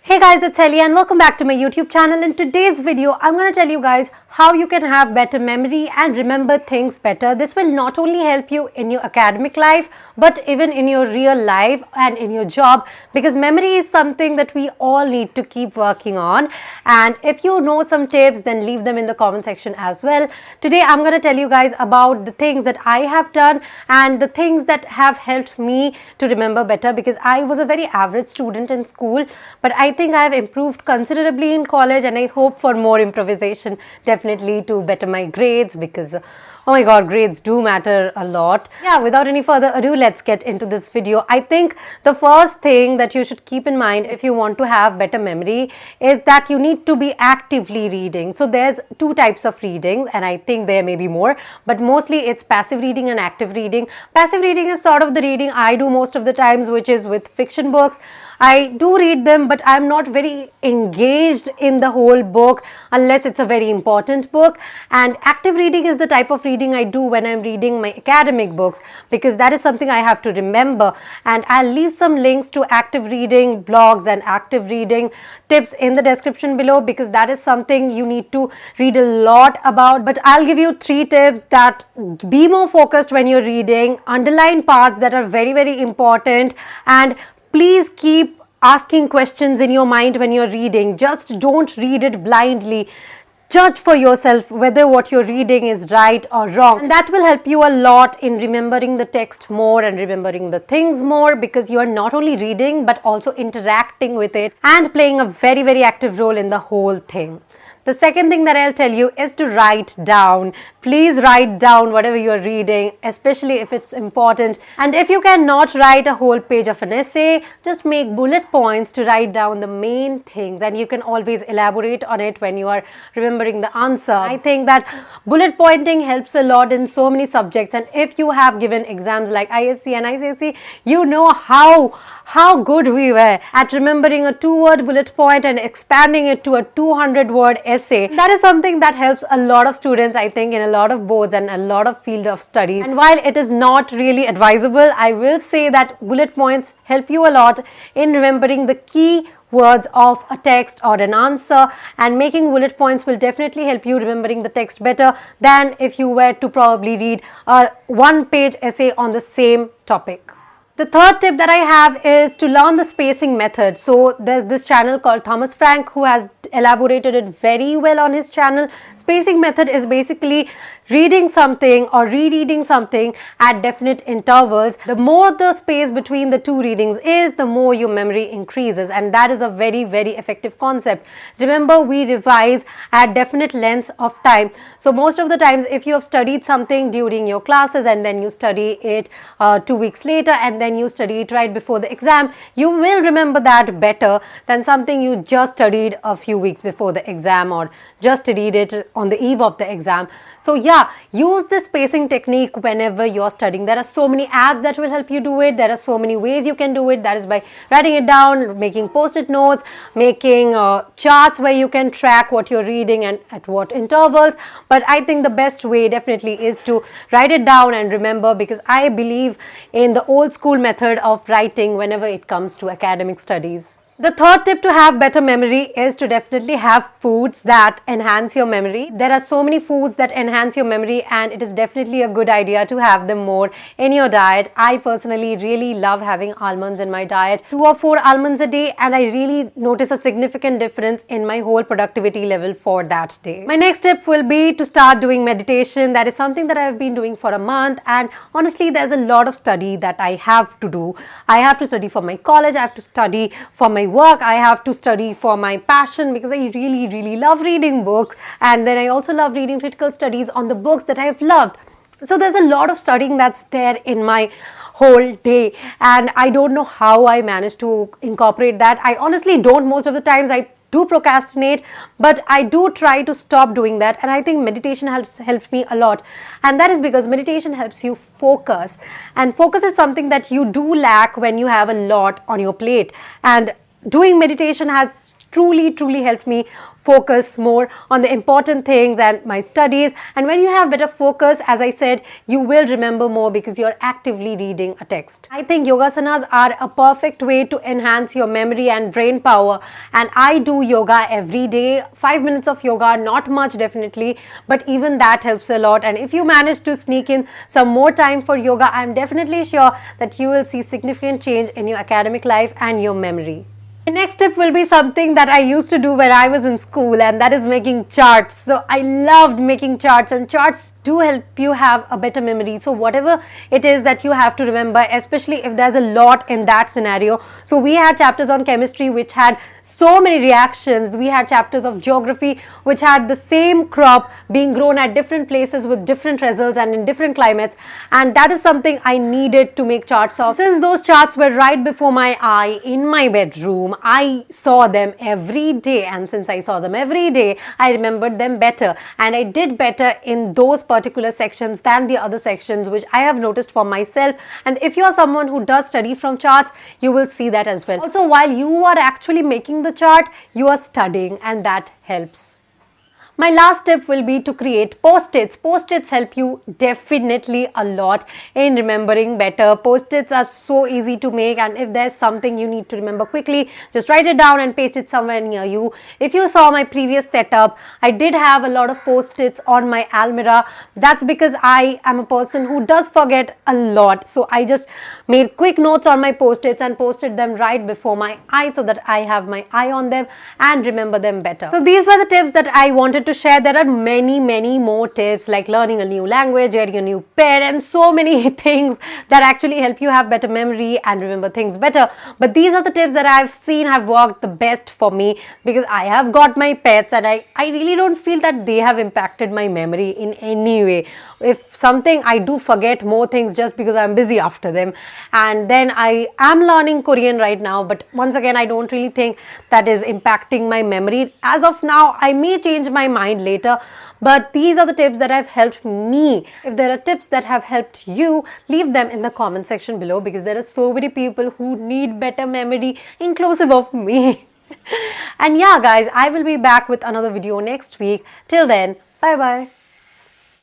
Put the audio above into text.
Hey guys, it's Ellie and welcome back to my YouTube channel. In today's video, I'm going to tell you guys how you can have better memory and remember things better. This will not only help you in your academic life, but even in your real life and in your job, because memory is something that we all need to keep working on. And if you know some tips, then leave them in the comment section as well. Today, I'm going to tell you guys about the things that I have done and the things that have helped me to remember better, because I was a very average student in school, but I think I have improved considerably in college, and I hope for more improvisation definitely to better my grades, because oh my god, grades do matter a lot. Yeah, without any further ado, let's get into this video. I think the first thing that you should keep in mind if you want to have better memory is that you need to be actively reading. So there's two types of reading, and I think there may be more, but mostly it's passive reading and active reading. Passive reading is sort of the reading I do most of the times, which is with fiction books. I do read them, but I'm not very engaged in the whole book unless it's a very important book. And active reading is the type of reading I do when I'm reading my academic books, because that is something I have to remember. And I'll leave some links to active reading blogs and active reading tips in the description below, because that is something you need to read a lot about. But I'll give you 3 tips that be more focused when you're reading, underline parts that are very, very important, and please keep asking questions in your mind when you're reading. Just don't read it blindly. Judge for yourself whether what you're reading is right or wrong. And that will help you a lot in remembering the text more and remembering the things more, because you are not only reading but also interacting with it and playing a very, very active role in the whole thing. The second thing that I'll tell you is to write down. Please write down whatever you're reading, especially if it's important. And if you cannot write a whole page of an essay, just make bullet points to write down the main things, and you can always elaborate on it when you are remembering the answer. I think that bullet pointing helps a lot in so many subjects, and if you have given exams like ISC and ICSE, you know how good we were at remembering a 2-word bullet point and expanding it to a 200-word essay. That is something that helps a lot of students, I think, in a lot of boards and a lot of field of studies. And while it is not really advisable, I will say that bullet points help you a lot in remembering the key words of a text or an answer, and making bullet points will definitely help you remembering the text better than if you were to probably read a 1-page essay on the same topic. The third tip that I have is to learn the spacing method. So there's this channel called Thomas Frank who has elaborated it very well on his channel. Spacing method is basically reading something or rereading something at definite intervals. The more the space between the 2 readings is, the more your memory increases, and that is a very, very effective concept. Remember, we revise at definite lengths of time. So most of the times, if you have studied something during your classes and then you study it 2 weeks later and then you study it right before the exam, you will remember that better than something you just studied a few weeks before the exam or just studied it on the eve of the exam. So yeah, use this spacing technique whenever you're studying. There are so many apps that will help you do it. There are so many ways you can do it. That is by writing it down, making post-it notes, making charts where you can track what you're reading and at what intervals. But I think the best way definitely is to write it down and remember, because I believe in the old school method of writing whenever it comes to academic studies. The third tip to have better memory is to definitely have foods that enhance your memory. There are so many foods that enhance your memory, and it is definitely a good idea to have them more in your diet. I personally really love having almonds in my diet, 2 or 4 almonds a day, and I really notice a significant difference in my whole productivity level for that day. My next tip will be to start doing meditation. That is something that I have been doing for a month, and honestly, there's a lot of study that I have to do. I have to study for my college, I have to study for my work, I have to study for my passion, because I really, really love reading books, and then I also love reading critical studies on the books that I have loved. So there's a lot of studying that's there in my whole day, and I don't know how I manage to incorporate that. I honestly don't. Most of the times I do procrastinate, but I do try to stop doing that, and I think meditation has helped me a lot. And that is because meditation helps you focus, and focus is something that you do lack when you have a lot on your plate. And doing meditation has truly helped me focus more on the important things and my studies. And when you have better focus, as I said, you will remember more because you're actively reading a text. I think yogasanas are a perfect way to enhance your memory and brain power, and I do yoga every day. 5 minutes of yoga, not much definitely, but even that helps a lot. And if you manage to sneak in some more time for yoga, I'm definitely sure that you will see significant change in your academic life and your memory. The next tip will be something that I used to do when I was in school, and that is making charts. So I loved making charts, and charts do help you have a better memory. So whatever it is that you have to remember, especially if there's a lot in that scenario. So we had chapters on chemistry which had so many reactions. We had chapters of geography which had the same crop being grown at different places with different results and in different climates, and that is something I needed to make charts of. Since those charts were right before my eye in my bedroom, I saw them every day, and since I saw them every day, I remembered them better, and I did better in those particular sections than the other sections, which I have noticed for myself. And if you are someone who does study from charts, you will see that as well. Also, while you are actually making the chart, you are studying, and that helps. My last tip will be to create Post-its. Post-its help you definitely a lot in remembering better. Post-its are so easy to make, and if there's something you need to remember quickly, just write it down and paste it somewhere near you. If you saw my previous setup, I did have a lot of Post-its on my almirah. That's because I am a person who does forget a lot. So I just made quick notes on my Post-its and posted them right before my eye so that I have my eye on them and remember them better. So these were the tips that I wanted to share. There are many more tips, like learning a new language, getting a new pet, and so many things that actually help you have better memory and remember things better. But these are the tips that I've seen have worked the best for me, because I have got my pets and I really don't feel that they have impacted my memory in any way. If something, I do forget more things just because I'm busy after them. And then I am learning Korean right now, but once again, I don't really think that is impacting my memory as of now. I may change my mind later, but these are the tips that have helped me. If there are tips that have helped you, leave them in the comment section below, because there are so many people who need better memory, inclusive of me. And yeah guys, I will be back with another video next week. Till then, bye bye.